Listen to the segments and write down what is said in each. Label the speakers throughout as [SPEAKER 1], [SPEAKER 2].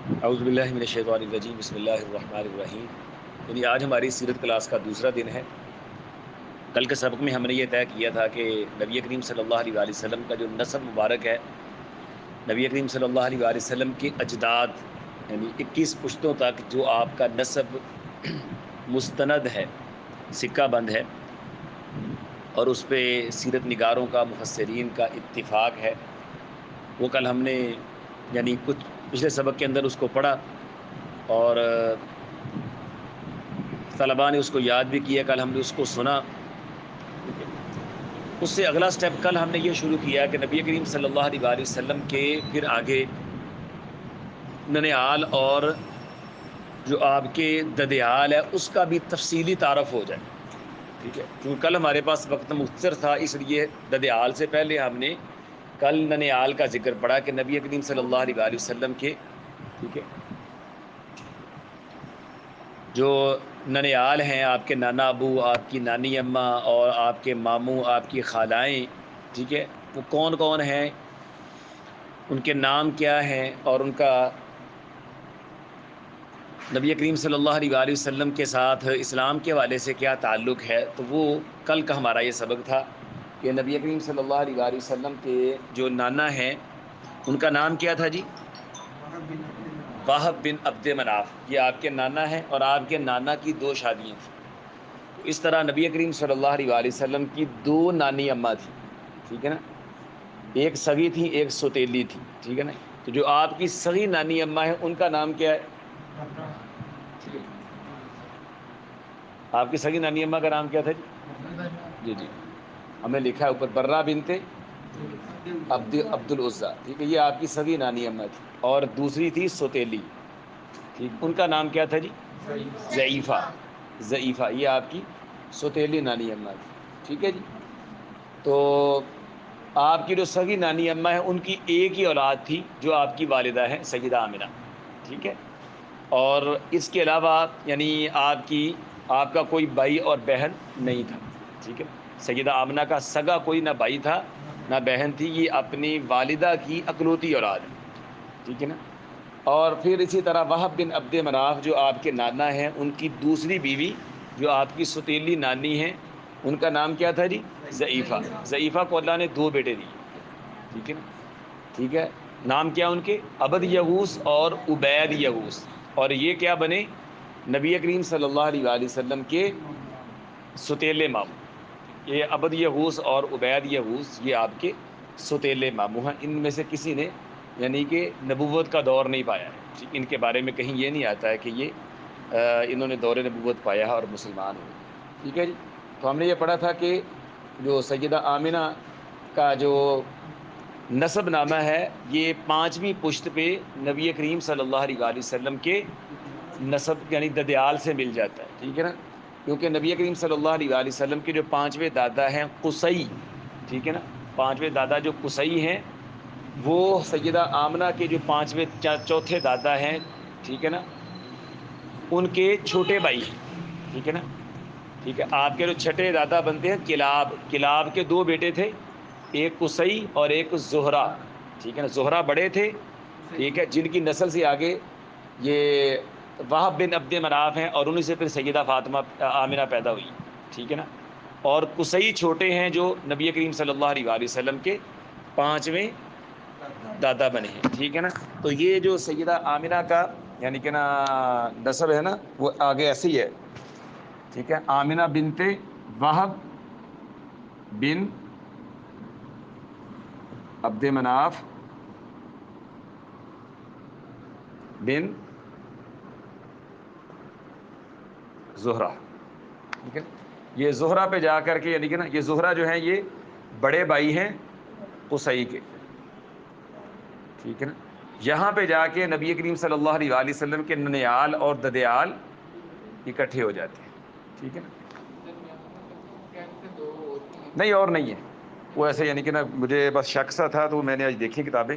[SPEAKER 1] اعوذ باللہ من الشیطان الرجیم، بسم اللہ الرحمن الرحیم۔ یعنی آج ہماری سیرت کلاس کا دوسرا دن ہے۔ کل کے سبق میں ہم نے یہ طے کیا تھا کہ نبی کریم صلی اللہ علیہ وآلہ وسلم کا جو نسب مبارک ہے، نبی کریم صلی اللہ علیہ وآلہ وسلم کے اجداد یعنی 21 پشتوں تک جو آپ کا نسب مستند ہے، سکہ بند ہے، اور اس پہ سیرت نگاروں کا، مفسرین کا اتفاق ہے۔ وہ کل ہم نے یعنی کچھ پچھلے سبق کے اندر اس کو پڑھا، اور طلباء نے اس کو یاد بھی کیا۔ کل ہم نے اس کو سنا۔ اس سے اگلا سٹیپ کل ہم نے یہ شروع کیا کہ نبی کریم صلی اللہ علیہ وآلہ وسلم کے پھر آگے ننیال اور جو آپ کے ددیال ہے اس کا بھی تفصیلی تعارف ہو جائے، ٹھیک ہے؟ کیونکہ کل ہمارے پاس وقت مختصر تھا، اس لیے ددیال سے پہلے ہم نے کل ننیال کا ذکر پڑا کہ نبی کریم صلی اللہ علیہ وآلہ وسلم کے، ٹھیک ہے، جو ننیال ہیں، آپ کے نانا ابو، آپ کی نانی اماں اور آپ کے ماموں، آپ کی خالائیں، ٹھیک ہے، وہ کون کون ہیں، ان کے نام کیا ہیں، اور ان کا نبی کریم صلی اللہ علیہ وآلہ وسلم کے ساتھ اسلام کے حوالے سے کیا تعلق ہے۔ تو وہ کل کا ہمارا یہ سبق تھا کہ نبی کریم صلی اللہ علیہ وآلہ وسلم کے جو نانا ہیں ان کا نام کیا تھا جی؟ وہب بن عبد مناف، یہ آپ کے نانا ہیں، اور آپ کے نانا کی 2 شادیاں تھیں۔ اس طرح نبی کریم صلی اللہ علیہ وآلہ وسلم کی 2 نانی اماں تھیں، ٹھیک ہے نا؟ ایک سگی تھی، ایک سوتیلی تھی، ٹھیک ہے نا؟ تو جو آپ کی سگی نانی اماں ہیں ان کا نام کیا ہے؟ آپ کی سگی نانی اماں کا نام کیا تھا جی؟ جی ہمیں لکھا ہے اوپر، برہ بنت عبد العزیٰ، ٹھیک ہے، یہ آپ کی سگی نانی اماں تھی، اور دوسری تھی سوتیلی، ٹھیک، ان کا نام کیا تھا جی؟ ضعیفہ۔ ضعیفہ یہ آپ کی سوتیلی نانی اماں تھی، ٹھیک ہے جی۔ تو آپ کی جو سگی نانی اماں ہیں ان کی ایک ہی اولاد تھی جو آپ کی والدہ ہیں سیدہ آمنہ، ٹھیک ہے۔ اور اس کے علاوہ یعنی آپ کا کوئی بھائی اور بہن نہیں تھا، ٹھیک ہے۔ سیدہ آمنہ کا سگا کوئی نہ بھائی تھا نہ بہن تھی، یہ اپنی والدہ کی اکلوتی اولاد ہے، ٹھیک ہے نا۔ اور پھر اسی طرح وہب بن عبد مناف جو آپ کے نانا ہیں ان کی دوسری بیوی جو آپ کی ستیلی نانی ہیں ان کا نام کیا تھا جی؟ ضعیفہ۔ ضعیفہ کو اللہ نے 2 بیٹے دیے، ٹھیک ہے نا، ٹھیک ہے۔ نام کیا ان کے؟ عبد یغوث اور عبید یغوث، اور یہ کیا بنے؟ نبی کریم صلی اللہ علیہ وآلہ وسلم کے ستیلے ماموں۔ یہ عبد یغوث اور عبید یغوث یہ آپ کے ستیلے ماموں ہیں۔ ان میں سے کسی نے یعنی کہ نبوت کا دور نہیں پایا ہے، ان کے بارے میں کہیں یہ نہیں آتا ہے کہ یہ انہوں نے دور نبوت پایا ہے اور مسلمان ہوئے، ٹھیک ہے جی۔ تو ہم نے یہ پڑھا تھا کہ جو سیدہ آمنہ کا جو نسب نامہ ہے یہ 5ویں پشت پہ نبی کریم صلی اللہ علیہ وآلہ وسلم کے نسب یعنی ددیال سے مل جاتا ہے، ٹھیک ہے نا۔ کیونکہ نبی کریم صلی اللہ علیہ وآلہ وسلم کے جو 5ویں دادا ہیں قصی، ٹھیک ہے نا، 5ویں دادا جو قصی ہیں وہ سیدہ آمنہ کے جو 5ویں چوتھے دادا ہیں، ٹھیک ہے نا، ان کے چھوٹے بھائی ہیں، ٹھیک ہے نا، ٹھیک ہے۔ آپ کے جو چھٹے دادا بنتے ہیں کلاب، کلاب کے 2 بیٹے تھے، ایک قصی اور ایک زہرہ، ٹھیک ہے نا۔ زہرہ بڑے تھے، ٹھیک ہے، جن کی نسل سے آگے یہ وہب بن عبد مناف ہیں، اور انہیں سے پھر سیدہ فاطمہ آمنہ پیدا ہوئی، ٹھیک ہے نا۔ اور قصی چھوٹے ہیں جو نبی کریم صلی اللہ علیہ وآلہ وسلم کے 5ویں دادا بنے ہیں، ٹھیک ہے نا۔ تو یہ جو سیدہ آمنہ کا یعنی کہ نا نسب ہے نا وہ آگے ایسی ہے، ٹھیک ہے۔ آمنہ بنت وہب بن عبد مناف بن زہرہ، ٹھیک ہے۔ یہ زہرہ پہ جا کر کے یعنی کہ نا یہ زہرہ جو ہیں یہ بڑے بھائی ہیں قصی کے، ٹھیک ہے نا۔ یہاں پہ جا کے نبی کریم صلی اللہ علیہ وآلہ وسلم کے ننیال اور ددیال اکٹھے ہو جاتے ہیں، ٹھیک ہے نا۔ نہیں اور نہیں ہے وہ ایسے یعنی کہ نا مجھے بس شک سا تھا تو میں نے آج دیکھی کتابیں،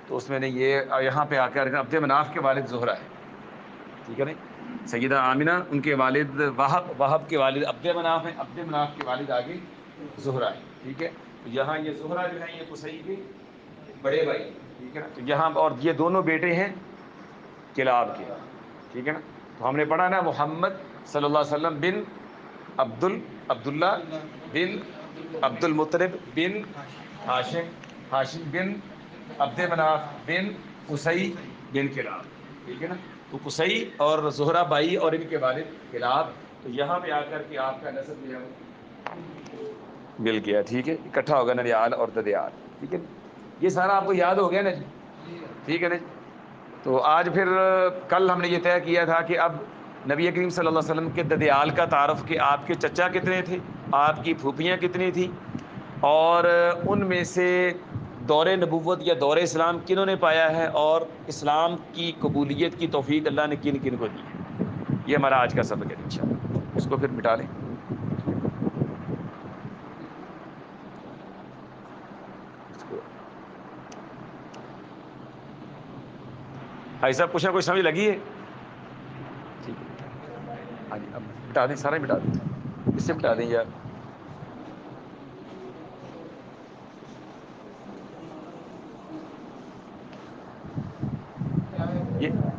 [SPEAKER 1] تو اس میں نے یہ یہاں پہ آ کر عبد مناف کے والد زہرہ ہے، ٹھیک ہے نا۔ سیدہ آمنہ ان کے والد وہب کے والد عبد مناف ہیں، عبد مناف کے والد آگے زہرہ ہے، ٹھیک ہے۔ تو یہاں یہ زہرہ جو ہے یہ قصی کے بڑے بھائی، ٹھیک ہے نا۔ تو یہاں اور یہ دونوں بیٹے ہیں، کلاب کے، ٹھیک ہے نا. تو ہم نے پڑھا نا محمد صلی اللہ علیہ وسلم بن عبداللہ بن عبد المطلب بن ہاشم، ہاشم بن عبد مناف بن قصی بن کلاب، ٹھیک ہے نا. تو قصی اور زہرہ بائی اور ان کے والد کلاب. تو یہاں پہ آ کر کے آپ کا نسب جو ہے مل گیا، ٹھیک ہے. اکٹھا ہوگا ننیال اور ددیال، ٹھیک ہے. یہ سارا آپ کو یاد ہو گیا نا جی، ٹھیک ہے نا جی. تو آج پھر کل ہم نے یہ طے کیا تھا کہ اب نبی کریم صلی اللہ علیہ وسلم کے ددیال کا تعارف، کہ آپ کے چچا کتنے تھے، آپ کی پھوپھیاں کتنی تھیں، اور ان میں سے دور نبوت یا دور اسلام کنہوں نے پایا ہے، اور اسلام کی قبولیت کی توفیق اللہ نے کن کن کو دی ہے. یہ ہمارا آج کا سبق ہے انشاءاللہ. اس کو پھر مٹا لیں. اس کو بھائی صاحب کچھ نہ کچھ سمجھ لگی ہے؟ ٹھیک ہے. ہاں جی، اب مٹا دیں، سارا مٹا دیں، اس سے مٹا دیں یار.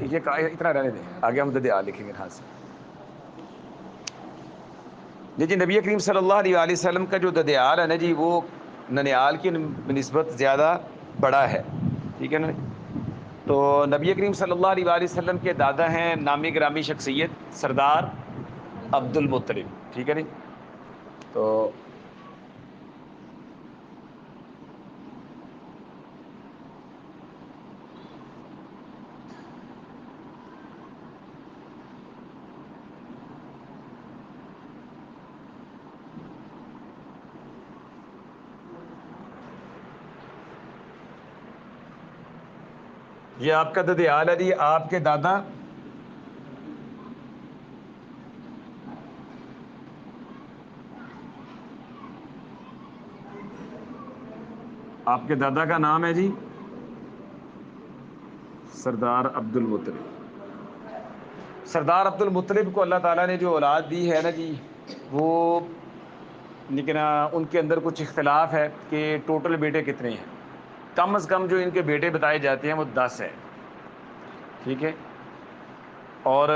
[SPEAKER 1] یہ اتنا رہنے دیں، آگے ہم ددیال لکھیں گے ہاتھ سے. جی نبی کریم صلی اللہ علیہ وآلہ وسلم کا جو ددیال ہے نا جی، وہ ننیال کی نسبت زیادہ بڑا ہے، ٹھیک ہے نا. تو نبی کریم صلی اللہ علیہ وآلہ وسلم کے دادا ہیں نامی گرامی شخصیت سردار عبد المطلب، ٹھیک ہے نا. تو یہ آپ کا ددیال ہے جی، آپ کے دادا آپ کے دادا کا نام ہے جی سردار عبد المطلب. سردار عبد المطلب کو اللہ تعالیٰ نے جو اولاد دی ہے نا جی، وہ لیکن ان کے اندر کچھ اختلاف ہے کہ ٹوٹل بیٹے کتنے ہیں. کم از کم جو ان کے بیٹے بتائے جاتے ہیں وہ 10 ہیں، ٹھیک ہے. اور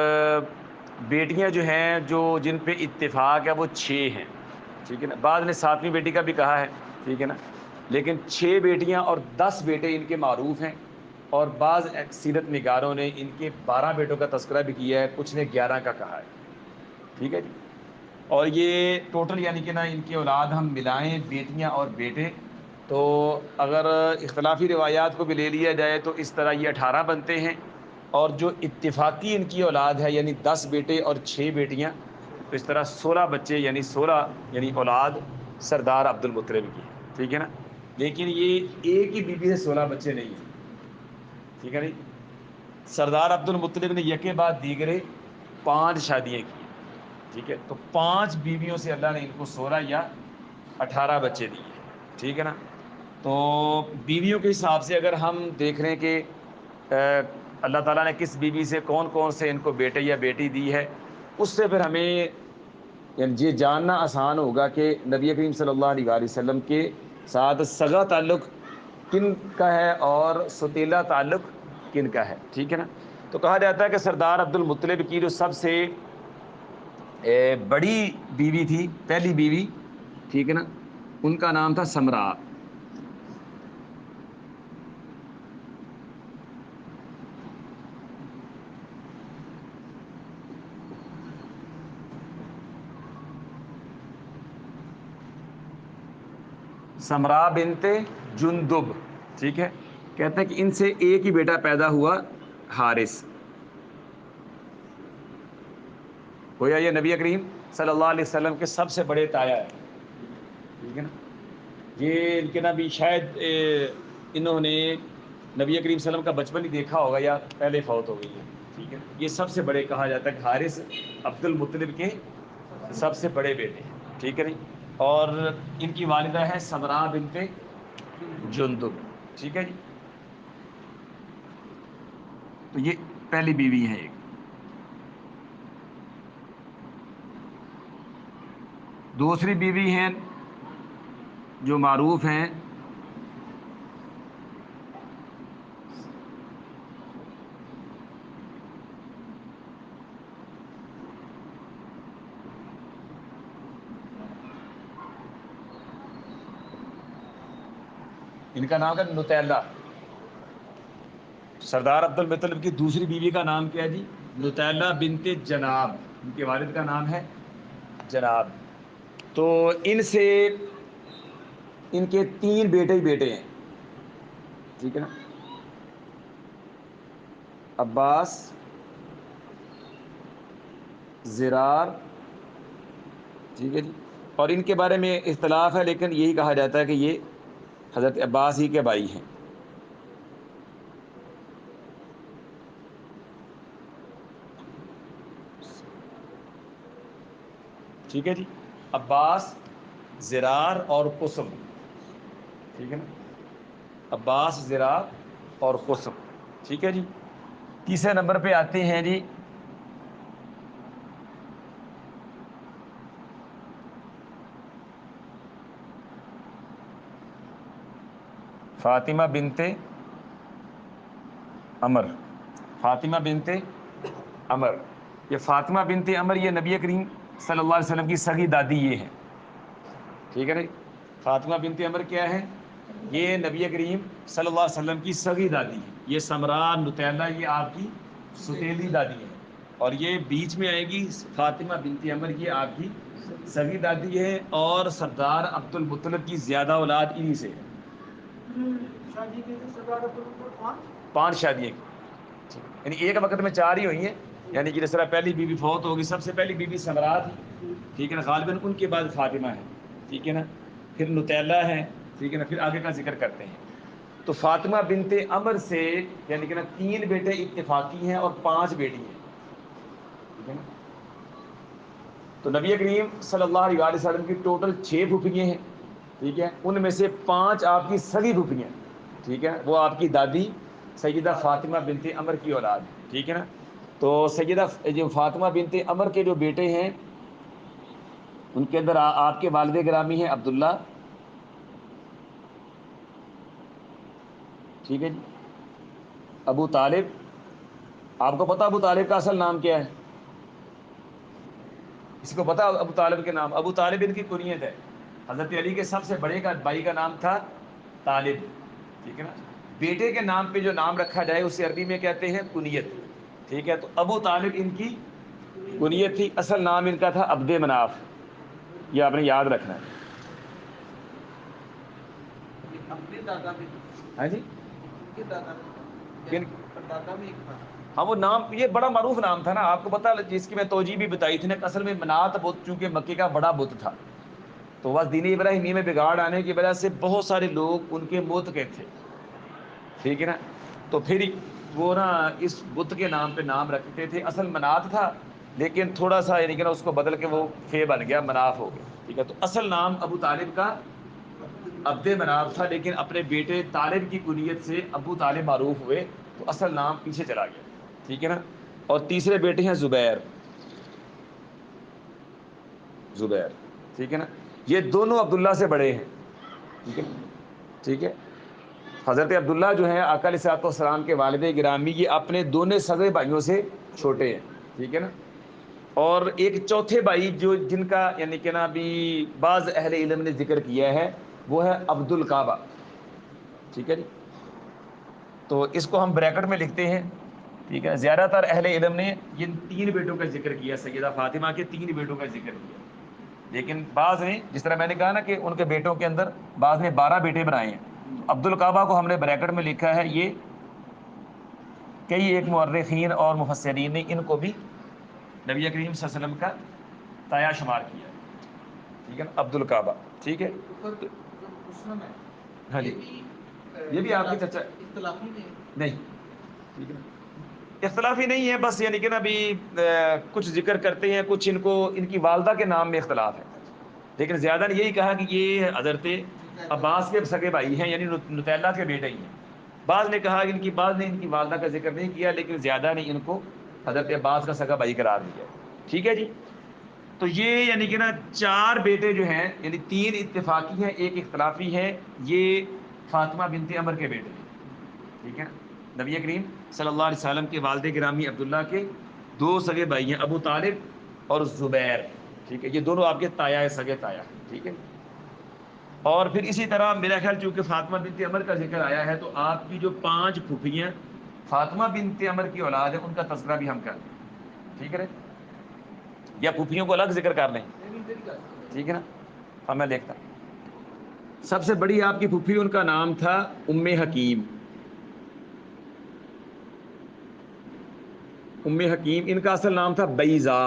[SPEAKER 1] بیٹیاں جو ہیں جو جن پہ اتفاق ہے وہ 6 ہیں، ٹھیک ہے نا. بعض نے 7ویں بیٹی کا بھی کہا ہے، ٹھیک ہے نا. لیکن 6 بیٹیاں اور 10 بیٹے ان کے معروف ہیں. اور بعض سیرت نگاروں نے ان کے 12 بیٹوں کا تذکرہ بھی کیا ہے، کچھ نے 11 کا کہا ہے، ٹھیک ہے جی. اور یہ ٹوٹل یعنی کہ نا ان کی اولاد ہم ملائیں بیٹیاں اور بیٹے، تو اگر اختلافی روایات کو بھی لے لیا جائے تو اس طرح یہ 18 بنتے ہیں. اور جو اتفاقی ان کی اولاد ہے یعنی 10 بیٹے اور 6 بیٹیاں، تو اس طرح 16 بچے یعنی 16 یعنی اولاد سردار عبد المطلب کی ہے، ٹھیک ہے نا. لیکن یہ ایک ہی بیوی سے 16 بچے نہیں ہیں، ٹھیک ہے نا. سردار عبد المطلب نے یکے بعد دیگرے 5 شادیاں کی، ٹھیک ہے. تو 5 بیویوں سے اللہ نے ان کو 16 یا 18 بچے دیے، ٹھیک ہے نا. تو بیویوں کے حساب سے اگر ہم دیکھ رہے ہیں کہ اللہ تعالیٰ نے کس بیوی سے کون کون سے ان کو بیٹے یا بیٹی دی ہے، اس سے پھر ہمیں یعنی یہ جاننا آسان ہوگا کہ نبی کریم صلی اللہ علیہ وآلہ وسلم کے ساتھ سگا تعلق کن کا ہے اور ستیلا تعلق کن کا ہے، ٹھیک ہے نا. تو کہا جاتا ہے کہ سردار عبد المطلب کی جو سب سے بڑی بیوی تھی، پہلی بیوی، ٹھیک ہے نا، ان کا نام تھا سمرا. سمرا بنت جندب، ٹھیک ہے. کہتے ہیں کہ ان سے ایک ہی بیٹا پیدا ہوا، حارث. گویا یہ نبی کریم صلی اللہ علیہ وسلم کے سب سے بڑے تایا ہے، ٹھیک ہے نا. یہ ان کے نبی شاید انہوں نے نبی کریم صلی اللہ علیہ وسلم کا بچپن ہی دیکھا ہوگا یا پہلے فوت ہو گئی ہے، ٹھیک ہے. یہ سب سے بڑے کہا جاتا ہے کہ حارث عبد المطلب کے سب سے بڑے بیٹے ہیں، ٹھیک ہے. اور ان کی والدہ ہے سمرا بنت جندب، ٹھیک ہے جی. تو یہ پہلی بیوی ہے. ایک دوسری بیوی ہیں جو معروف ہیں ان کا نام ہے نطیلہ. سردار عبد المطلب کی دوسری بیوی کا نام کیا ہے جی؟ نطیلہ بنت جناب. ان کے والد کا نام ہے جناب. تو ان سے ان کے 3 بیٹے ہی بیٹے ہیں. ٹھیک ہے نا. عباس، زرار، ٹھیک ہے جی. اور ان کے بارے میں اختلاف ہے، لیکن یہی کہا جاتا ہے کہ یہ حضرت عباس ہی کے بھائی ہیں. ٹھیک ہے جی. عباس، زرار اور قسم. ٹھیک ہے نا. عباس، زرار اور قسم. ٹھیک ہے جی. تیسرے نمبر پہ آتے ہیں جی فاطمہ بنت عمر. فاطمہ بنت عمر. یہ فاطمہ بنت عمر یہ نبی کریم صلی اللہ علیہ وسلم کی سگی دادی یہ ہے. ٹھیک ہے نا. فاطمہ بنت عمر کیا ہے؟ یہ نبی کریم صلی اللہ علیہ وسلم کی سگی دادی ہے. یہ سمرا نطیلہ یہ آپ کی ستیلی دادی ہے. اور یہ بیچ میں آئے گی فاطمہ بنت عمر، یہ آپ کی سگی دادی ہے. اور سردار عبد المطلب کی زیادہ اولاد انہی سے ہے. شادی کی سردار عبد المطلب 5 شادیاں کی، یعنی ایک وقت میں 4 ہی ہوئی ہیں. یعنی کہ جس طرح پہلی بیوی فوت ہوگی، سب سے پہلی بیوی سمرا تھی. ٹھیک ہے نا. غالباً ان کے بعد فاطمہ ہے. ٹھیک ہے نا. پھر نطیلہ ہے. ٹھیک ہے نا. پھر آگے کا ذکر کرتے ہیں. تو فاطمہ بنت عمر سے یعنی کہ نا 3 بیٹے اتفاقی ہیں اور 5 بیٹی ہیں. ٹھیک ہے نا. تو نبی کریم صلی اللہ علیہ وسلم کی ٹوٹل 6 پھوپھیاں ہیں. ٹھیک ہے. ان میں سے 5 آپ کی سگی پھوپھیاں. ٹھیک ہے. وہ آپ کی دادی سیدہ فاطمہ بنت عمر کی اولاد. ٹھیک ہے نا. تو سیدہ جو فاطمہ بنت عمر کے جو بیٹے ہیں، ان کے اندر آپ کے والد گرامی ہیں عبداللہ. ٹھیک ہے جی. ابو طالب. آپ کو پتا ابو طالب کا اصل نام کیا ہے؟ کسی کو پتا ابو طالب کے نام؟ ابو طالب ان کی کنیت ہے. حضرت علی کے سب سے بڑے کا بھائی کا نام تھا طالب. ٹھیک ہے نا. بیٹے کے نام پہ جو نام رکھا جائے اسے عربی میں کہتے ہیں کنیت. ٹھیک ہے. تو ابو طالب ان کی کنیت تھی. اصل نام ان کا تھا عبد مناف. یہ آپ نے یاد رکھنا ہے. اپنے دادا بھی. ہاں جی. دادا بھی ایک تھا. ہاں وہ نام یہ بڑا معروف نام تھا نا. آپ کو پتا جس کی میں توجہ بھی بتائی تھی نا، اصل میں منات بت چونکہ مکے کا بڑا بت تھا. تو بس دین ابراہیمی میں بگاڑ آنے کی وجہ سے بہت سارے لوگ ان کے موتقد تھے. ٹھیک ہے نا. تو پھر وہ نا اس بت کے نام پہ نام رکھتے تھے. اصل منات تھا، لیکن تھوڑا سا یعنی کہ نا اس کو بدل کے وہ فے بن گیا، مناف ہو گیا. ٹھیک ہے. تو اصل نام ابو طالب کا عبد مناف تھا، لیکن اپنے بیٹے طالب کی کنیت سے ابو طالب معروف ہوئے، تو اصل نام پیچھے چلا گیا. ٹھیک ہے نا. اور تیسرے بیٹے ہیں زبیر. زبیر. ٹھیک ہے نا. یہ دونوں عبداللہ سے بڑے ہیں. ٹھیک ہے. ٹھیک ہے. حضرت عبداللہ جو ہیں آقا علیہ الصلوۃ والسلام کے والد گرامی، یہ اپنے دونوں سگے بھائیوں سے چھوٹے ہیں. ٹھیک ہے نا. اور ایک چوتھے بھائی جو جن کا یعنی کہ نا بھی بعض اہل علم نے ذکر کیا ہے، وہ ہے عبد الکعبہ. ٹھیک ہے جی. تو اس کو ہم بریکٹ میں لکھتے ہیں. ٹھیک ہے. زیادہ تر اہل علم نے ان 3 بیٹوں کا ذکر کیا، سیدہ فاطمہ کے 3 بیٹوں کا ذکر کیا. لیکن بعض نے، جس طرح میں نے کہا نا کہ ان کے بیٹوں کے اندر بعض نے 12 بیٹے بنائے ہیں. عبد الکعبہ کو ہم نے بریکٹ میں لکھا ہے. یہ کئی ایک مورخین اور مفسرین نے ان کو بھی نبی کریم صلی اللہ علیہ وسلم کا تایا شمار کیا. ٹھیک ہے نا. عبد الکعبہ. ٹھیک ہے. ہاں جی. یہ بھی آپ کی چچا اختلافی نہیں. ٹھیک ہے نا. اختلافی نہیں ہے، بس یعنی کہ نا ابھی کچھ ذکر کرتے ہیں، کچھ ان کو ان کی والدہ کے نام میں اختلاف ہے. لیکن زیادہ نے یہی کہا کہ یہ حضرت عباس کے سگے بھائی ہیں، یعنی نطیلہ کے بیٹے ہی ہیں. بعض نے کہا کہ بعض نے ان کی والدہ کا ذکر نہیں کیا، لیکن زیادہ نے ان کو حضرت عباس کا سگا بھائی قرار دیا. ٹھیک ہے جی. تو یہ یعنی کہ نا 4 بیٹے جو ہیں، یعنی 3 اتفاقی ہیں، ایک اختلافی ہے. یہ فاطمہ بنت عمر کے بیٹے ہیں. ٹھیک ہے. نبی کریم صلی اللہ علیہ وسلم کے والد گرامی عبداللہ کے 2 سگے بھائی ہیں، ابو طالب اور زبیر. ٹھیک ہے. یہ دونوں آپ کے تایا ہے، سگے تایا. ٹھیک ہے. اور پھر اسی طرح میرا خیال چونکہ فاطمہ بنت عمر کا ذکر آیا ہے تو آپ کی جو 5 پھوپھیاں فاطمہ بنت عمر کی اولاد ہے ان کا تذکرہ بھی ہم کر لیں، ٹھیک ہے نا؟ یا پھوپھیوں کو الگ ذکر کر لیں، ٹھیک ہے نا؟ اب میں دیکھتا ہوں، سب سے بڑی آپ کی پھوپھی ان کا نام تھا ام حکیم. ام حکیم، ان کا اصل نام تھا بیضا.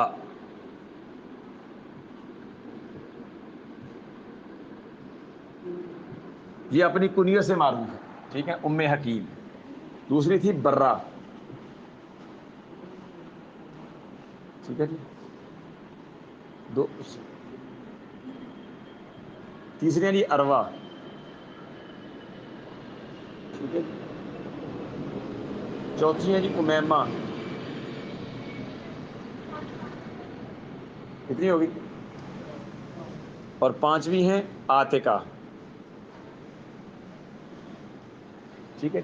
[SPEAKER 1] یہ اپنی کنیت سے معروف ہے، ٹھیک ہے، ام حکیم. دوسری تھی برہ، ٹھیک ہے جی. دو تیسری ہے جی اروا، ٹھیک ہے جی. چوتھی ہے جی امیمہ، کتنی ہوگی؟ اور پانچویں ہے عاتکہ، ٹھیک ہے.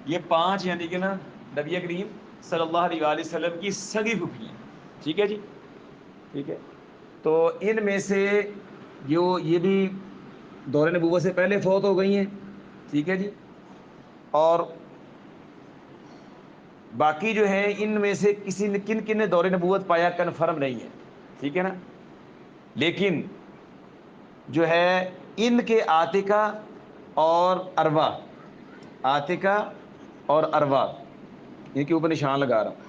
[SPEAKER 1] یہ 5 یعنی کہ نا نبی کریم صلی اللہ علیہ وآلہ وسلم کی سگی پھوپھی ہیں، ٹھیک ہے جی، ٹھیک ہے. تو ان میں سے جو یہ بھی دور نبوت سے پہلے فوت ہو گئی ہیں، ٹھیک ہے جی. اور باقی جو ہے ان میں سے کسی نے کن کن نے دور نبوت پایا کنفرم نہیں ہے، ٹھیک ہے نا. لیکن جو ہے ان کے عاتکہ اور اروا، عاتکہ اور اروا، ان کے اوپر نشان لگا رہا ہوں،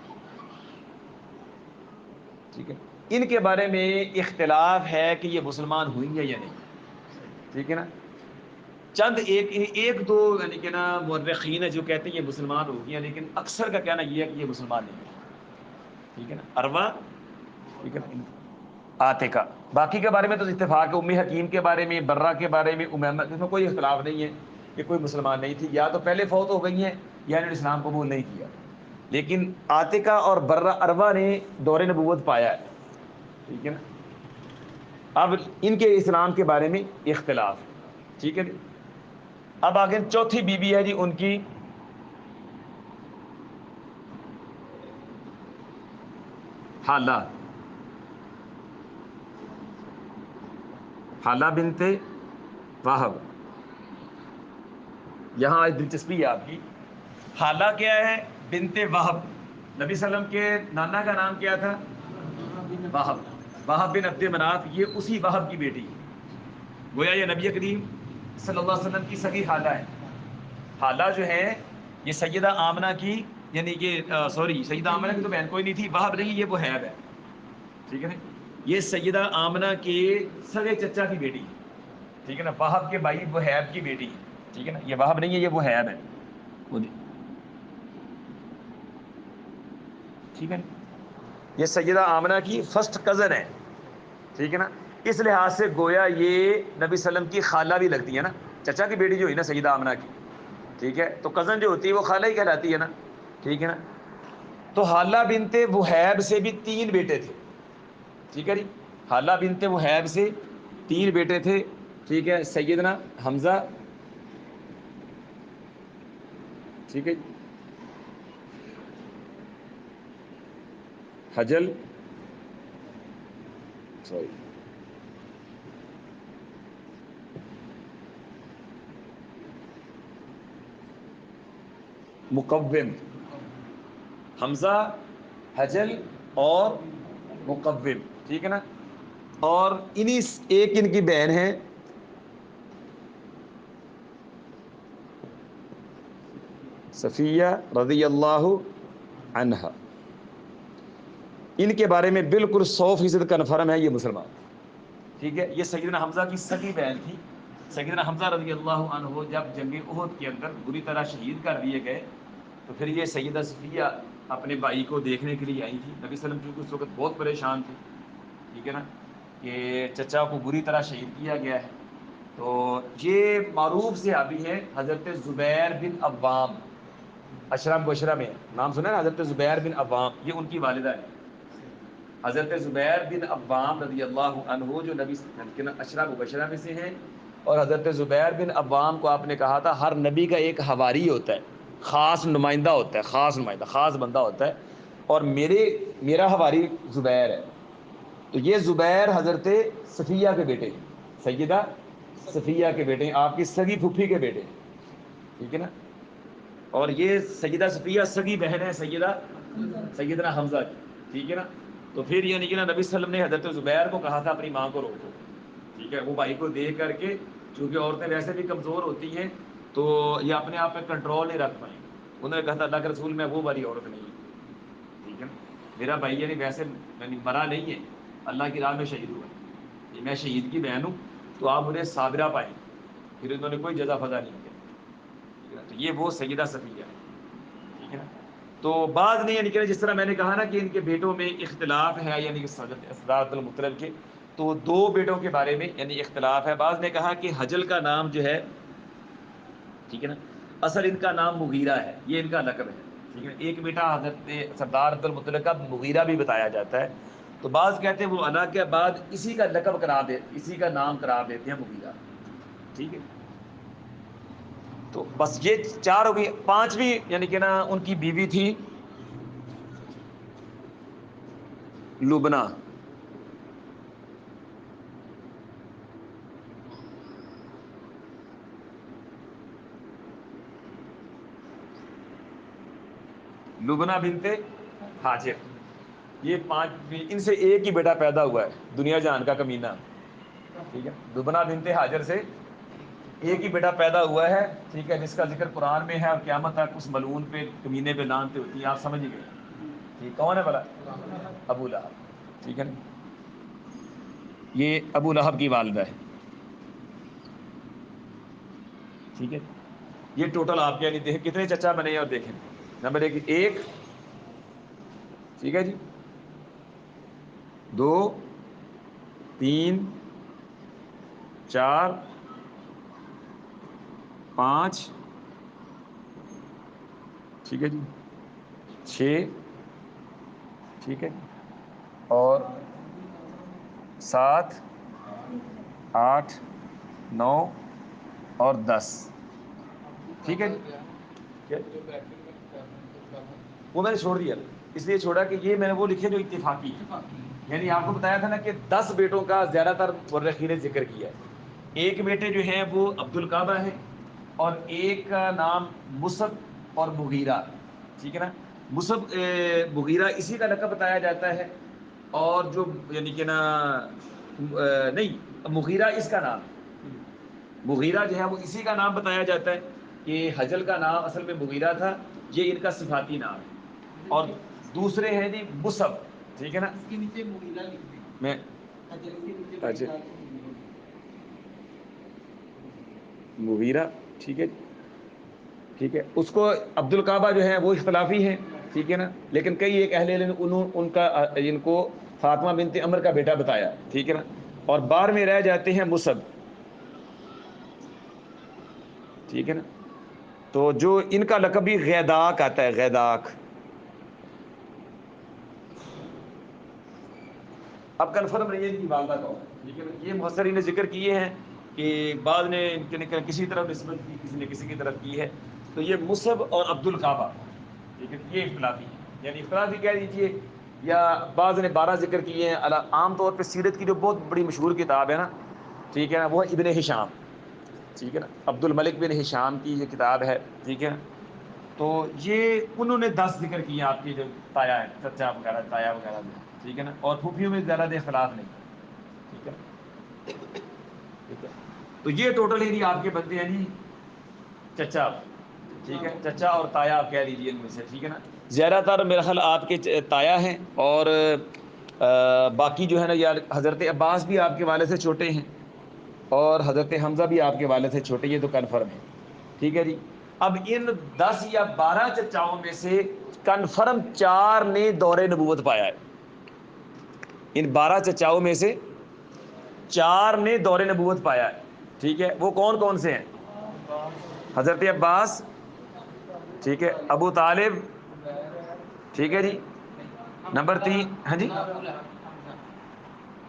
[SPEAKER 1] ٹھیک ہے. ان کے بارے میں اختلاف ہے کہ یہ مسلمان ہوئی ہیں یا نہیں، ٹھیک ہے نا. چند ایک دو یعنی کہ نا مورخین جو کہتے ہیں یہ مسلمان ہو گیا، لیکن اکثر کا کہنا یہ ہے کہ یہ مسلمان نہیں ہے، ٹھیک ہے نا. اروا، ٹھیک ہے نا، عاتکہ. باقی کے بارے میں تو اتفاق ہے، ام حکیم کے بارے میں، برہ کے بارے میں، امیمہ، اس میں کوئی اختلاف نہیں ہے کہ کوئی مسلمان نہیں تھی، یا تو پہلے فوت ہو گئی ہیں یا انہوں نے اسلام قبول نہیں کیا. لیکن عاتکہ اور برہ اروا نے دور نبوت پایا ہے، ٹھیک ہے نا. اب ان کے اسلام کے بارے میں اختلاف ہے، ٹھیک ہے جی. اب آگے چوتھی بیوی ہے جی ان کی حالہ، حالہ بنت وہب. یہاں آج دلچسپی ہے آپ کی. حالہ کیا ہے؟ بنت وہب. نبی صلی اللہ علیہ وسلم کے نانا کا نام کیا تھا؟ وہب. وہب بن عبد مناف، یہ اسی وہب کی بیٹی ہے. گویا یہ نبی کریم صلی اللہ علیہ وسلم کی سگی حالہ ہے. حالہ جو ہے یہ سیدہ آمنہ کی، یعنی کہ سوری، سیدہ آمنہ کی تو بہن کوئی نہیں تھی، وہب نہیں، یہ وہیب ہے، ٹھیک ہے نا. یہ سیدہ آمنہ کے سگے چچا کی بیٹی ہے، ٹھیک ہے نا. وہب کے بھائی وہیب کی بیٹی ہے، ٹھیک ہے نا. یہ وہب نہیں ہے، یہ وہیب ہے، ٹھیک ہے نا. یہ سیدہ آمنہ کی فرسٹ کزن ہے، ٹھیک ہے نا. اس لحاظ سے گویا یہ نبی صلی اللہ علیہ وسلم کی خالہ بھی لگتی ہے نا. چچا کی بیٹی جو ہوئی نا سیدہ آمنہ کی، ٹھیک ہے، تو کزن جو ہوتی ہے وہ خالہ ہی کہلاتی ہے نا، ٹھیک ہے نا. تو حالہ بنت وہیب سے بھی 3 بیٹے تھے، ٹھیک ہے جی. حالہ بنت وہیب سے 3 بیٹے تھے، ٹھیک ہے. سیدنا حمزہ، ٹھیک ہے، حجل، سوری، مقوم، حمزہ، حجل اور مقوم، ٹھیک ہے نا. اور انہی ایک ان کی بہن ہے صفیہ رضی اللہ عنہا. ان کے بارے میں بالکل 100% کنفرم ہے یہ مسلمان، ٹھیک ہے. یہ سیدنا حمزہ کی سگی بہن تھی. سیدنا حمزہ رضی اللہ عنہ جب جنگ احد کے اندر بری طرح شہید کر دیے گئے تو پھر یہ سیدہ صفیہ اپنے بھائی کو دیکھنے کے لیے آئی تھی. نبی صلی اللہ علیہ وسلم کیونکہ اس وقت بہت پریشان تھے، ٹھیک ہے نا، کہ چچا کو بری طرح شہید کیا گیا ہے. تو یہ معروف صحابی ہیں حضرت زبیر بن عوام، اشرا مبشرہ میں نام سنا ہے حضرت زبیر بن عوام، یہ ان کی والدہ ہے. حضرت زبیر بن عوام رضی اللہ عنہ جو نبی اشرا مبشرہ میں سے ہیں. اور حضرت زبیر بن عوام کو آپ نے کہا تھا ہر نبی کا ایک حواری ہوتا ہے، خاص نمائندہ ہوتا ہے، خاص نمائندہ، خاص بندہ ہوتا ہے. اور میرا حواری زبیر ہے. تو یہ زبیر حضرت صفیہ کے بیٹے ہیں، سیدہ صفیہ کے بیٹے ہیں، آپ کی سگی پھپھی کے بیٹے ہیں، ٹھیک ہے نا. اور یہ سیدہ صفیہ سگی بہن ہے سیدنا حمزہ کی، ٹھیک ہے نا. تو پھر یعنی کہ نا نبی صلی اللہ علیہ وسلم نے حضرت زبیر کو کہا تھا اپنی ماں کو روکو، ٹھیک ہے. وہ بھائی کو دیکھ کر کے، چونکہ عورتیں ویسے بھی کمزور ہوتی ہیں تو یہ اپنے آپ پہ کنٹرول نہیں رکھ پائیں. انہوں نے کہا تھا اللہ کے رسول میں وہ والی عورت نہیں ہوں، ٹھیک ہے نا. میرا بھائی یعنی ویسے یعنی مرا نہیں ہے، اللہ کی راہ میں شہید ہوا ہے، میں شہید کی بہن ہوں، تو آپ انہیں صابرہ پائیں. پھر انہوں نے کوئی جزا فضا نہیں کیا، ٹھیک ہے نا. تو یہ وہ سیدہ صفیہ ہے، ٹھیک ہے نا. تو بعض نے یعنی کہ جس طرح میں نے کہا نا کہ ان کے بیٹوں میں اختلاف ہے، یعنی کہ سعد عبد المطلب کے تو 2 بیٹوں کے بارے میں یعنی اختلاف ہے. بعض نے کہا کہ حجل کا نام جو ہے، ٹھیک ہے نا، اصل ان کا نام مغیرہ ہے، یہ ان کا لقب ہے، ٹھیک ہے. ایک بیٹا حضرت سردار عبد المطلب کا مغیرہ بھی بتایا جاتا ہے. تو بعض کہتے ہیں وہ ادا کے بعد اسی کا لقب قرار دے، اسی کا نام قرار دیتے ہیں مغیرہ، ٹھیک ہے. تو بس یہ 4 ہو گئی. 5ویں یعنی کہ نا ان کی بیوی تھی لبنہ، لبنہ بنت حاجر. یہ 5 ان سے ایک ہی بیٹا پیدا ہوا ہے، دنیا جہان کا کمینہ، ٹھیک ہے. لبنہ بنت حاجر سے ایک ہی بیٹا پیدا ہوا ہے، ٹھیک ہے، جس کا ذکر قرآن میں ہے اور قیامت تک اس ملعون پہ کمینے پہ لعنتیں ہوتی ہیں. آپ سمجھ ہی گئے ٹھیک کون ہے بھلا؟ ابو لہب، ٹھیک ہے نا. یہ ابو لہب کی والدہ ہے، ٹھیک ہے. یہ ٹوٹل آپ کے یعنی کتنے چچا بنے ہیں اور دیکھیں. نمبر 1، ٹھیک ہے جی، 2، 3، 4، 5، ٹھیک ہے جی، 6، ٹھیک ہے، اور 7، 8، 9 اور 10، ٹھیک ہے جی. وہ میں نے چھوڑ دیا، اس لیے چھوڑا کہ یہ میں نے وہ لکھے جو اتفاقی ہے. یعنی آپ کو بتایا تھا نا کہ 10 بیٹوں کا زیادہ تر مورخین نے ذکر کیا ہے. ایک بیٹے جو ہیں وہ عبد الکعبہ ہیں، اور ایک کا نام مصعب اور مغیرہ، ٹھیک ہے نا. مصعب مغیرہ اسی کا لقب بتایا جاتا ہے، اور جو یعنی کہ نا نہیں، مغیرہ اس کا نام، مغیرہ جو ہے وہ اسی کا نام بتایا جاتا ہے کہ حجل کا نام اصل میں مغیرہ تھا، یہ ان کا صفاتی نام ہے. اور دوسرے ہیں جی مصعب، ٹھیک ہے نا. اس کے نیچے مغیرہ لکھ دیں، میں اچھا مغیرہ، ٹھیک ہے، ٹھیک ہے. اس کو عبد الکعبہ جو ہے وہ اختلافی ہیں، ٹھیک ہے نا. لیکن کئی ایک اہل علم نے ان کا ان کو فاطمہ بنت عمر کا بیٹا بتایا، ٹھیک ہے نا. اور بار میں رہ جاتے ہیں مصعب، ٹھیک ہے نا. تو جو ان کا لقب بھی غیداک آتا ہے، غیداک. اب کنفرم نہیں ہے ان کی والدہ کون ہے، ٹھیک ہے نا. یہ مفسرین نے ذکر کیے ہیں کہ بعض نے کسی طرف نسبت کی، کسی نے کسی کی طرف کی ہے. تو یہ مصعب اور عبد الکعبہ، ٹھیک ہے، یہ اختلافی ہے، یعنی اختلافی کہہ دیجیے. یا بعض نے 12 ذکر کیے ہیں. عام طور پہ سیرت کی جو بہت بڑی مشہور کتاب ہے نا، ٹھیک ہے نا، وہ ابن ہشام، ٹھیک ہے نا، عبد الملک بن ہشام کی یہ کتاب ہے، ٹھیک ہے. تو یہ انہوں نے 10 ذکر کیے آپ کی جو تایا ہے، چچا وغیرہ، تایا وغیرہ میں، ٹھیک ہے نا. اور پھوپھیوں میں زیادہ اختلاف نہیں، ٹھیک ہے، ٹھیک ہے. تو یہ ٹوٹل یعنی آپ کے بنتے ہیں جی چچا، ٹھیک ہے، چچا اور تایا آپ کہہ دیجیے ان میں سے، ٹھیک ہے نا. زیادہ تر میرا خیال آپ کے تایا ہیں، اور باقی جو ہے نا یار حضرت عباس بھی آپ کے والد سے چھوٹے ہیں، اور حضرت حمزہ بھی آپ کے والد سے چھوٹے، یہ تو کنفرم ہے، ٹھیک ہے جی. اب ان 10 یا 12 چچاؤں میں سے کنفرم 4 نے دور نبوت پایا ہے. ان 12 چچاؤں میں سے 4 نے دور نبوت پایا ہے، ٹھیک ہے. وہ کون کون سے ہیں؟ حضرت عباس، ٹھیک ہے، ابو طالب، ٹھیک ہے جی. نمبر 3، ہاں جی،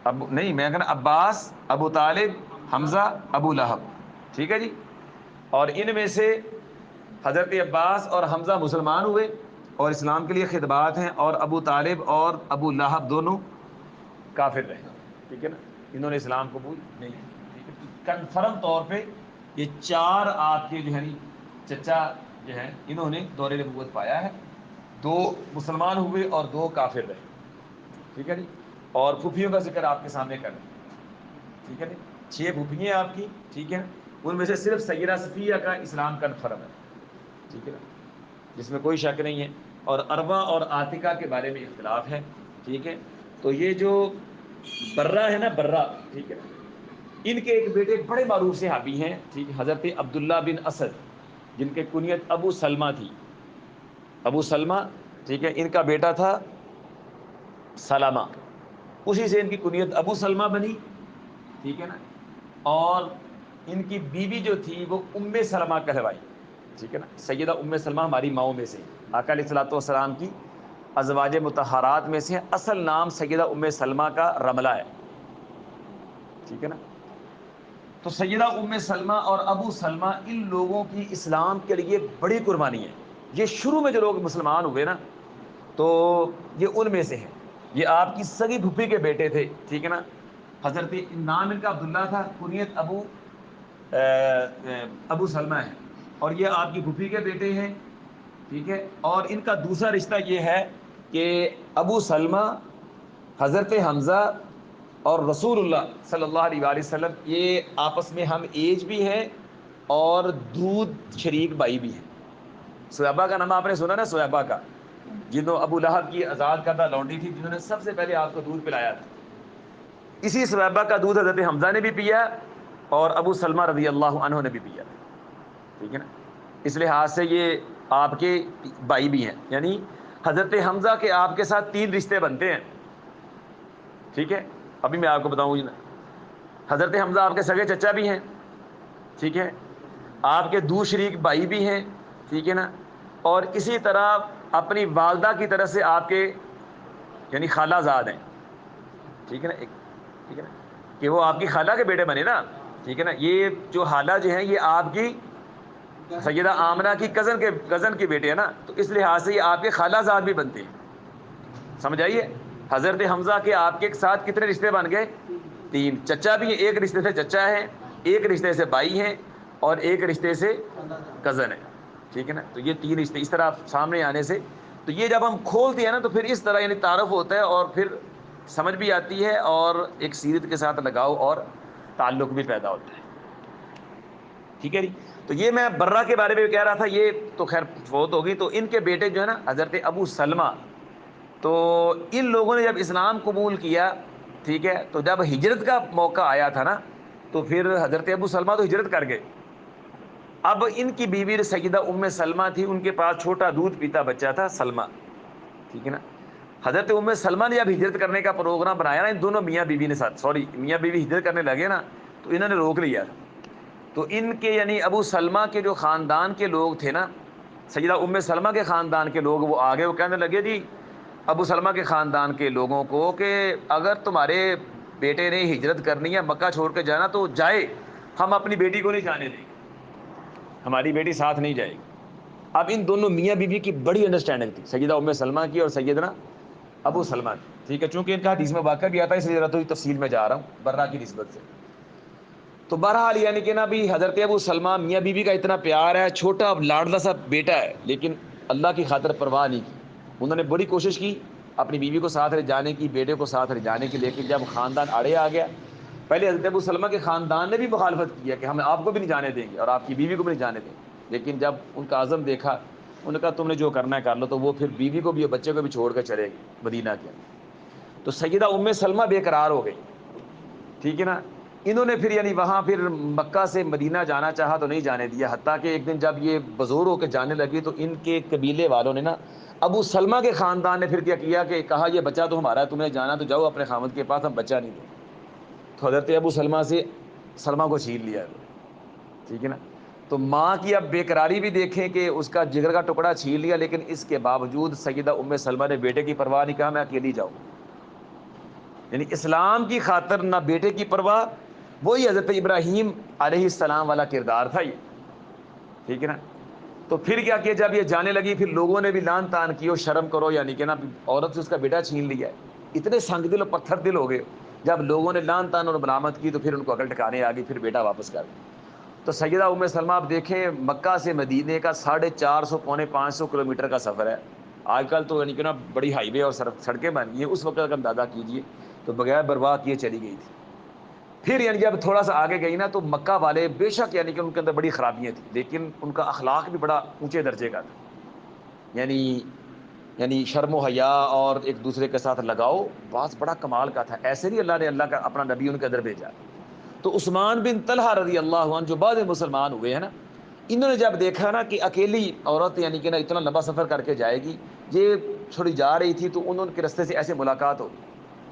[SPEAKER 1] اب نہیں میں کہنا عباس، ابو طالب، حمزہ، ابو لہب، ٹھیک ہے جی. اور ان میں سے حضرت عباس اور حمزہ مسلمان ہوئے اور اسلام کے لیے خدمات ہیں، اور ابو طالب اور ابو لہب دونوں کافر رہے، ٹھیک ہے نا. انہوں نے اسلام قبول نہیں کیا، ٹھیک ہے. کنفرم طور پہ یہ 4 آپ کے جو ہے چچا جو ہیں انہوں نے دور نبوت پایا ہے، 2 مسلمان ہوئے اور 2 کافر رہے، ٹھیک ہے جی، اور پھوپھیوں کا ذکر آپ کے سامنے کر دیں، ٹھیک ہے جی، 6 پھوپھییں آپ کی، ٹھیک ہے، ان میں سے صرف سیدہ صفیہ کا اسلام کنفرم ہے، ٹھیک ہے نا، جس میں کوئی شک نہیں ہے، اور اروا اور عاتقہ کے بارے میں اختلاف ہے، ٹھیک ہے۔ تو یہ جو برہ ہے نا، برہ، ٹھیک ہے نا، ان کے ایک بیٹے بڑے معروف صحابی ہیں، ٹھیک ہے، حضرت عبداللہ بن اسد، جن کے کنیت ابو سلمہ تھی، ابو سلمہ، ٹھیک ہے، ان کا بیٹا تھا سلمہ، اسی سے ان کی کنیت ابو سلمہ بنی، ٹھیک ہے نا، اور ان کی بیوی جو تھی وہ ام سلمہ کہلوائی، ٹھیک ہے نا، سیدہ ام سلمہ ہماری ماؤں میں سے، آقا علیہ الصلوۃ والسلام کی ازواج مطہرات میں سے، اصل نام سیدہ ام سلمہ کا رملہ ہے، ٹھیک ہے نا۔ تو سیدہ ام سلمہ اور ابو سلمہ ان لوگوں کی اسلام کے لیے بڑی قربانی ہے، یہ شروع میں جو لوگ مسلمان ہوئے نا تو یہ ان میں سے ہیں، یہ آپ کی سگی پھوپھی کے بیٹے تھے، ٹھیک ہے نا، حضرت نام ان کا عبداللہ تھا، کنیت ابو سلمہ ہے، اور یہ آپ کی پھوپھی کے بیٹے ہیں، ٹھیک ہے، اور ان کا دوسرا رشتہ یہ ہے کہ ابو سلمہ، حضرت حمزہ اور رسول اللہ صلی اللہ علیہ وآلہ وسلم یہ آپس میں ہم ایج بھی ہیں اور دودھ شریک بھائی بھی ہیں۔ سویبہ کا نام آپ نے سنا نا، سویبہ کا، جنہوں ابو لہب کی آزاد کردہ لونڈی تھی، جنہوں نے سب سے پہلے آپ کو دودھ پلایا تھا، اسی سویبہ کا دودھ حضرت حمزہ نے بھی پیا اور ابو سلمہ رضی اللہ عنہ نے بھی پیا، ٹھیک ہے نا، اس لحاظ سے یہ آپ کے بھائی بھی ہیں، یعنی حضرت حمزہ کے آپ کے ساتھ 3 رشتے بنتے ہیں، ٹھیک ہے، ابھی میں آپ کو بتاؤں گی نا، حضرت حمزہ آپ کے سگے چچا بھی ہیں، ٹھیک ہے، آپ کے دو شریک بھائی بھی ہیں، ٹھیک ہے نا، اور اسی طرح اپنی والدہ کی طرف سے آپ کے یعنی خالہ زاد ہیں، ٹھیک ہے نا، ٹھیک ہے نا، کہ وہ آپ کی خالہ کے بیٹے بنے نا، ٹھیک ہے نا، یہ جو خالہ جو ہیں یہ آپ کی سیدہ آمنہ کی کزن کے بیٹے ہیں نا، تو اس لحاظ سے یہ آپ کے خالہ زاد بھی بنتے ہیں، سمجھ آئیے، حضرت حمزہ کے آپ کے ساتھ کتنے رشتے بن گئے؟ 3، چچا بھی ہیں، ایک رشتے سے چچا ہے، ایک رشتے سے بھائی ہیں، اور ایک رشتے سے کزن ہے، ٹھیک ہے نا، تو یہ 3 رشتے اس طرح سامنے آنے سے، تو یہ جب ہم کھولتے ہیں نا تو پھر اس طرح یعنی تعارف ہوتا ہے اور پھر سمجھ بھی آتی ہے اور ایک سیرت کے ساتھ لگاؤ اور تعلق بھی پیدا ہوتا ہے، ٹھیک ہے جی۔ تو یہ میں برہ کے بارے میں کہہ رہا تھا، یہ تو خیر فوت ہوگی، تو ان کے بیٹے جو ہے نا حضرت ابو سلمہ، تو ان لوگوں نے جب اسلام قبول کیا، ٹھیک ہے، تو جب ہجرت کا موقع آیا تھا نا تو پھر حضرت ابو سلمہ تو ہجرت کر گئے، اب ان کی بیوی سیدہ ام سلمہ تھی، ان کے پاس چھوٹا دودھ پیتا بچہ تھا سلمہ، ٹھیک ہے نا، حضرت ام سلمہ نے جب ہجرت کرنے کا پروگرام بنایا نا، ان دونوں میاں بیوی نے ساتھ، میاں بیوی ہجرت کرنے لگے نا تو انہوں نے روک لیا، تو ان کے یعنی ابو سلمہ کے جو خاندان کے لوگ تھے نا، سیدہ ام سلمہ کے خاندان کے لوگ، وہ آگے وہ کہنے لگے جی ابو سلمہ کے خاندان کے لوگوں کو کہ اگر تمہارے بیٹے نے ہجرت کرنی ہے، مکہ چھوڑ کے جانا تو جائے، ہم اپنی بیٹی کو نہیں جانے دیں گے، ہماری بیٹی ساتھ نہیں جائے گی۔ اب ان دونوں میاں بیوی کی بڑی انڈرسٹینڈنگ تھی، سیدہ ام سلمہ کی اور سیدنا ابو سلمہ کی، ٹھیک ہے، چونکہ ان کا حدیث میں واقعہ بھی آتا ہے، اس لیے ذرا تو تفصیل میں جا رہا ہوں برہ کی نسبت سے۔ تو بہرحال یعنی کہ نا بھی حضرت ابو سلمہ میاں بیوی کا اتنا پیار ہے، چھوٹا لاڈلا سا بیٹا ہے، لیکن اللہ کی خاطر پرواہ نہیں کی، انہوں نے بڑی کوشش کی اپنی بیوی کو ساتھ لے جانے کی، بیٹے کو ساتھ لے جانے کی، لیکن جب خاندان آڑے آ گیا، پہلے حضرت ابو سلمہ کے خاندان نے بھی مخالفت کیا کہ ہم آپ کو بھی نہیں جانے دیں گے اور آپ کی بیوی کو بھی نہیں جانے دیں گے، لیکن جب ان کا عزم دیکھا، انہوں نے کہا تم نے جو کرنا ہے کر لو، تو وہ پھر بیوی کو بھی اور بچے کو بھی چھوڑ کر چلے گئے مدینہ کے اندر۔ تو سیدہ ام سلمہ بے قرار ہو گئی، ٹھیک ہے نا، انہوں نے پھر یعنی وہاں پھر مکہ سے مدینہ جانا چاہا تو نہیں جانے دیا، حتیٰ کہ ایک دن جب یہ بزور ہو کے جانے لگی تو ان کے قبیلے والوں نے نا، ابو سلمہ کے خاندان نے پھر کیا کیا کہ کہا یہ بچہ تو ہمارا ہے، تمہیں جانا تو جاؤ اپنے خاوند کے پاس، ہم بچہ نہیں دیں۔ تو حضرت ابو سلمہ سے سلمہ کو چھین لیا، ٹھیک ہے نا، تو ماں کی اب بے قراری بھی دیکھیں کہ اس کا جگر کا ٹکڑا چھین لیا، لیکن اس کے باوجود سیدہ ام سلمہ نے بیٹے کی پرواہ نہیں، کہا میں اکیلی جاؤں، یعنی اسلام کی خاطر نہ بیٹے کی پرواہ، وہی حضرت ابراہیم علیہ السلام والا کردار تھا یہ، ٹھیک ہے نا۔ تو پھر کیا کیا، جب یہ جانے لگی پھر لوگوں نے بھی لان تان کی، اور شرم کرو یعنی کہ نا عورت سے اس کا بیٹا چھین لیا ہے، اتنے سنگ دل اور پتھر دل ہو گئے، جب لوگوں نے لان تان اور ملامت کی تو پھر ان کو عقل ٹھکانے آ گئی، پھر بیٹا واپس کر دیا۔ تو سیدہ ام سلمہ آپ دیکھیں مکہ سے مدینے کا 450 پونے 500 کلومیٹر کا سفر ہے۔ آج کل تو یعنی کہ نا بڑی ہائی وے اور سڑکیں بن گئی ہیں، اس وقت کا اندازہ کیجئے تو بغیر بروا کیے چلی گئی تھی۔ پھر یعنی جب تھوڑا سا آگے گئی نا تو مکہ والے بے شک یعنی کہ ان کے اندر بڑی خرابیاں تھیں، لیکن ان کا اخلاق بھی بڑا اونچے درجے کا تھا، یعنی شرم و حیا اور ایک دوسرے کے ساتھ لگاؤ بات بڑا کمال کا تھا۔ ایسے نہیں اللہ نے اللہ کا اپنا نبی ان کے اندر بھیجا۔ تو عثمان بن طلحہ رضی اللہ عنہ جو بعد میں مسلمان ہوئے ہیں نا، انہوں نے جب دیکھا نا کہ اکیلی عورت یعنی کہ نا اتنا لمبا سفر کر کے جائے گی، یہ چھوڑی جا رہی تھی، تو انہوں کے رستے سے ایسے ملاقات ہو،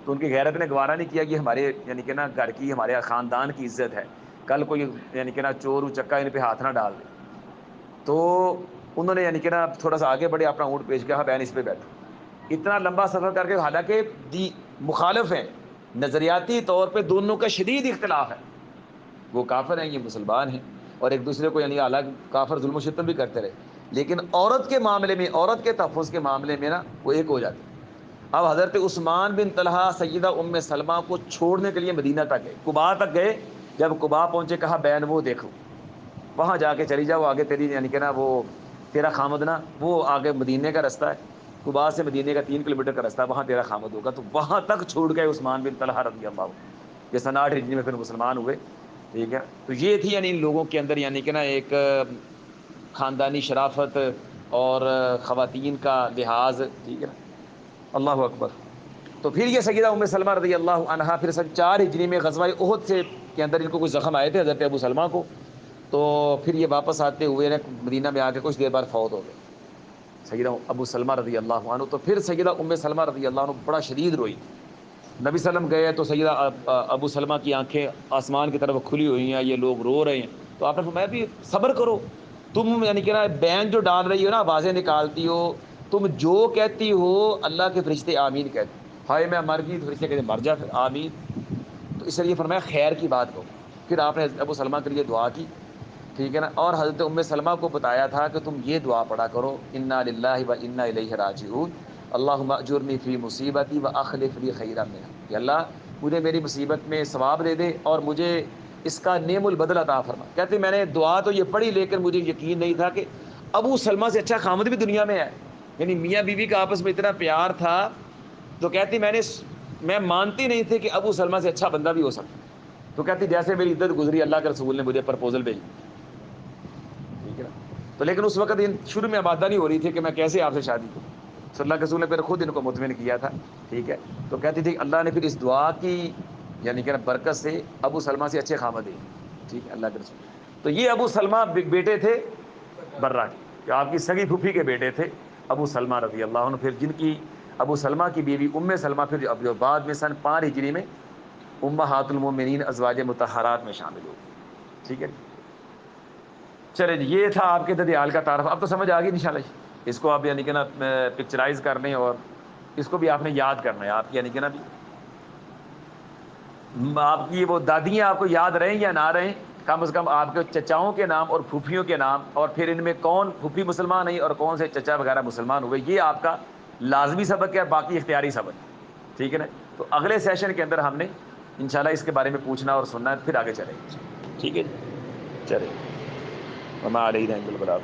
[SPEAKER 1] تو ان کی غیرت نے گوارا نہیں کیا کہ ہمارے یعنی کہ نا گھر کی، ہمارے خاندان کی عزت ہے، کل کوئی یعنی کہ نا چور چکا ان پہ ہاتھ نہ ڈال دے۔ تو انہوں نے یعنی کہ نا تھوڑا سا آگے بڑھے، اپنا اونٹ پیش کیا، ہاں بہن اس پہ بیٹھو۔ اتنا لمبا سفر کر کے، حالانکہ مخالف ہیں نظریاتی طور پہ، دونوں کا شدید اختلاف ہے، وہ کافر ہیں یہ مسلمان ہیں، اور ایک دوسرے کو یعنی الگ کافر ظلم و ستم بھی کرتے رہے، لیکن عورت کے معاملے میں، عورت کے تحفظ کے معاملے میں نا وہ ایک ہو جاتے ہیں۔ اب حضرت عثمان بن طلحہ سیدہ ام سلمہ کو چھوڑنے کے لیے مدینہ تک گئے، قباء تک گئے۔ جب قباء پہنچے کہا بہن وہ دیکھو، وہاں جا کے چلی جاؤ، آگے تیری یعنی کہ نا وہ تیرا خامد نا، وہ آگے مدینے کا رستہ ہے، قباء سے مدینے کا 3 کلومیٹر کا رستہ ہے، وہاں تیرا خامد ہوگا۔ تو وہاں تک چھوڑ گئے عثمان بن طلحہ رضی اللہ عنہ، یہ سن 8 ہجری میں پھر مسلمان ہوئے، ٹھیک ہے۔ تو یہ تھی یعنی ان لوگوں کے اندر یعنی کہ نا ایک خاندانی شرافت اور خواتین کا لحاظ، ٹھیک ہے نا، اللہ اکبر۔ تو پھر یہ سیدہ ام سلمہ رضی اللہ عنہا پھر سن 4 ہجری میں غزوہ احد سے کے اندر ان کو کچھ زخم آئے تھے حضرت ابو سلمہ کو، تو پھر یہ واپس آتے ہوئے نا مدینہ میں آ کے کچھ دیر بعد فوت ہو گئے سیدہ ابو سلمہ رضی اللہ عنہ۔ تو پھر سیدہ ام سلمہ رضی اللہ عنہ بڑا شدید روئی۔ نبی صلی اللہ علیہ وسلم گئے تو سیدہ ابو سلمہ کی آنکھیں آسمان کی طرف کھلی ہوئی ہیں، یہ لوگ رو رہے ہیں، تو آپ نے فرمایا بھی صبر کرو، تم یعنی کہ نا بین جو ڈال رہی ہو نا، آوازیں نکالتی ہو، تم جو کہتی ہو اللہ کے فرشتے آمین کہتے ہیں، ہائے میں مر گئی تو فرشتے کہتے ہیں مر جا پھر آمین۔ تو اس لیے فرمایا خیر کی بات کو، پھر آپ نے ابو سلمہ کے لیے دعا کی، ٹھیک ہے نا، اور حضرت ام سلمہ کو بتایا تھا کہ تم یہ دعا پڑھا کرو، انا للہ و انا الیہ راجعون، اللہم اجرنی فی مصیبتی و اخلف لی خیرا منہا، کہ اللہ مجھے میری مصیبت میں ثواب دے دے اور مجھے اس کا نعم البدل عطا فرما۔ کہتے میں نے دعا تو یہ پڑھی لیکن مجھے یقین نہیں تھا کہ ابو سلمہ سے اچھا خامد بھی دنیا میں ہے، یعنی میاں بیوی کا آپس میں اتنا پیار تھا۔ تو کہتی میں مانتی نہیں تھی کہ ابو سلمہ سے اچھا بندہ بھی ہو سکتا۔ تو کہتی جیسے میری عدت گزری اللہ کے رسول نے مجھے پرپوزل بھیجی، ٹھیک ہے نا۔ تو لیکن اس وقت شروع میں آبادہ نہیں ہو رہی تھی کہ میں کیسے آپ سے شادی کروں، صلی اللہ کے رسول نے پھر خود ان کو مطمئن کیا تھا، ٹھیک ہے۔ تو کہتی تھی اللہ نے پھر اس دعا کی یعنی کہ برکت سے ابو سلمہ سے اچھے خامد دی، ٹھیک ہے، اللہ کے رسول۔ تو یہ ابو سلمہ بیٹے تھے برہ کے، کہ آپ کی سگی پھوپھی کے بیٹے تھے ابو سلمہ رضی اللہ عنہ، پھر جن کی ابو سلمہ کی بیوی ام سلمہ پھر جو بعد میں سن 5 ہجری میں امہات المومنین ازواج مطہرات میں شامل ہو، ٹھیک ہے۔ چلے جی، یہ تھا آپ کے ددیال کا تعارف، اب تو سمجھ آ گئی انشاءاللہ جی۔ اس کو آپ یعنی کہ نا پکچرائز کر لیں، اور اس کو بھی آپ نے یاد کرنا ہے، آپ یعنی کہ نا بھی آپ کی وہ دادیاں آپ کو یاد رہیں یا نہ رہیں، کم از کم آپ کے چچاؤں کے نام اور پھوپھیوں کے نام، اور پھر ان میں کون پھوپھی مسلمان نہیں اور کون سے چچا وغیرہ مسلمان ہوئے، یہ آپ کا لازمی سبق ہے، باقی اختیاری سبق، ٹھیک ہے نا۔ تو اگلے سیشن کے اندر ہم نے انشاءاللہ اس کے بارے میں پوچھنا اور سننا ہے، پھر آگے چلیں گے، ٹھیک ہے جی، چلیں، وما علینا الا البلاغ۔